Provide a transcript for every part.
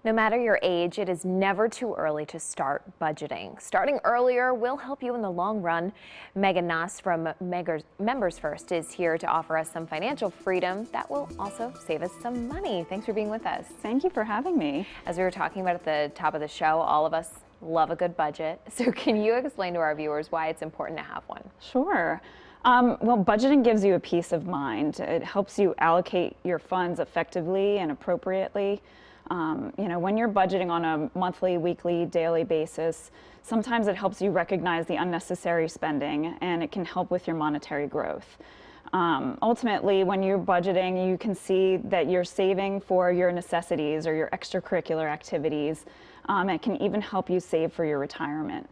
No matter your age, it is never too early to start budgeting. Starting earlier will help you in the long run. Meghan from Members First is here to offer us some financial freedom that will also save us some money. Thanks for being with us. Thank you for having me. As we were talking about at the top of the show, all of us love a good budget. So can you explain to our viewers why it's important to have one? Sure. Well, budgeting gives you a peace of mind. It helps you allocate your funds effectively and appropriately. When you're budgeting on a monthly, weekly, daily basis, sometimes it helps you recognize the unnecessary spending, and it can help with your monetary growth. Ultimately, when you're budgeting, you can see that you're saving for your necessities or your extracurricular activities. It can even help you save for your retirement.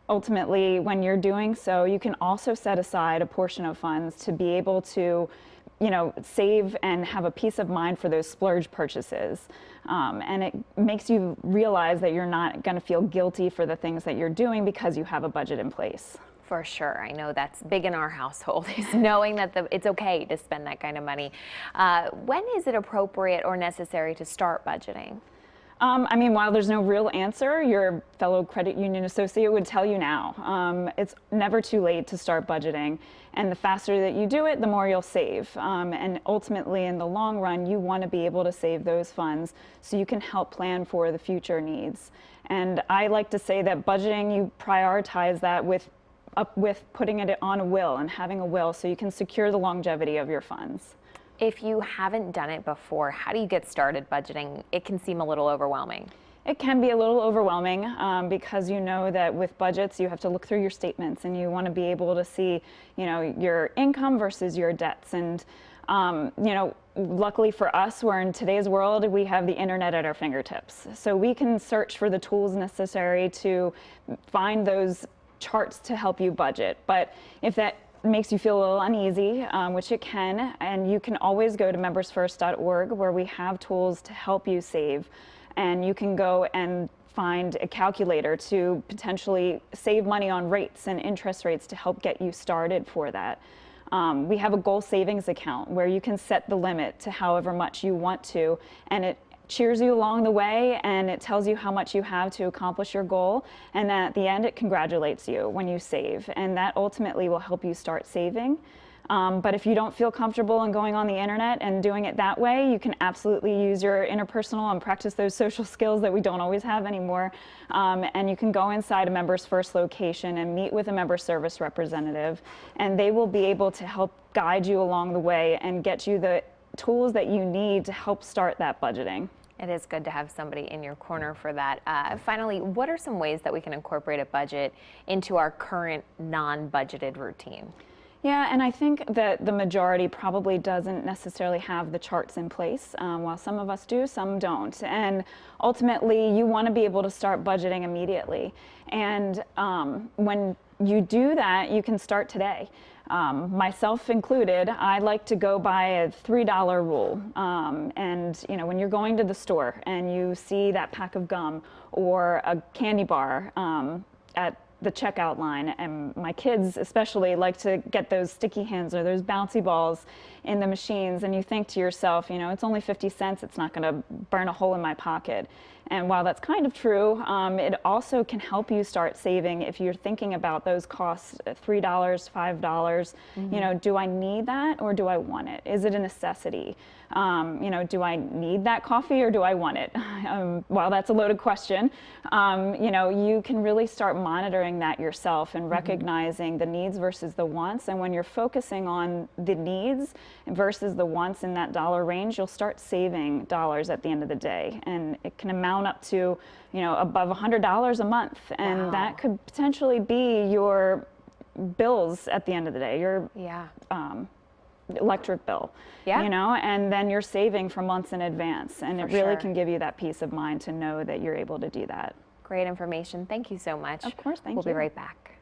Ultimately, when you're doing so, you can also set aside a portion of funds to be able to save and have a peace of mind for those splurge purchases. And it makes you realize that you're not going to feel guilty for the things that you're doing because you have a budget in place. For sure. I know that's big in our household, is knowing that it's okay to spend that kind of money. When is it appropriate or necessary to start budgeting? While there's no real answer, your fellow credit union associate would tell you now. It's never too late to start budgeting, and the faster that you do it, the more you'll save. And ultimately, in the long run, you want to be able to save those funds so you can help plan for the future needs. And I like to say that budgeting, you prioritize that with putting it on a will and having a will so you can secure the longevity of your funds. If you haven't done it before, how do you get started budgeting? It can seem a little overwhelming. It can be a little overwhelming because you know that with budgets you have to look through your statements and you want to be able to see, your income versus your debts. And luckily for us, we're in today's world, we have the internet at our fingertips. So we can search for the tools necessary to find those charts to help you budget. But if that makes you feel a little uneasy, which it can, and you can always go to membersfirst.org where we have tools to help you save, and you can go and find a calculator to potentially save money on rates and interest rates to help get you started for that. We have a goal savings account where you can set the limit to however much you want to, and it cheers you along the way, and it tells you how much you have to accomplish your goal, and at the end it congratulates you when you save, and that ultimately will help you start saving. But if you don't feel comfortable in going on the internet and doing it that way, you can absolutely use your interpersonal and practice those social skills that we don't always have anymore. And you can go inside a Members First location and meet with a member service representative, and they will be able to help guide you along the way and get you the tools that you need to help start that budgeting. It is good to have somebody in your corner for that. Finally, what are some ways that we can incorporate a budget into our current non-budgeted routine? Yeah, and I think that the majority probably doesn't necessarily have the charts in place. While some of us do, some don't. And ultimately, you want to be able to start budgeting immediately. And when you do that, you can start today. Myself included, I like to go by a $3 rule. When you're going to the store and you see that pack of gum or a candy bar at the checkout line, and my kids especially like to get those sticky hands or those bouncy balls in the machines, and you think to yourself, it's only 50 cents, it's not going to burn a hole in my pocket. And while that's kind of true, it also can help you start saving if you're thinking about those costs, $3, $5. Mm-hmm. Do I need that or do I want it? Is it a necessity? Do I need that coffee or do I want it? While that's a loaded question, you can really start monitoring that yourself and recognizing the needs versus the wants. And when you're focusing on the needs versus the wants in that dollar range, you'll start saving dollars at the end of the day. And it can amount up to, above $100 a month. And Wow. that could potentially be your bills at the end of the day, your electric bill, and then you're saving for months in advance. And it really can give you that peace of mind to know that you're able to do that. Great information. Thank you so much. Of course, thank you. We'll be right back.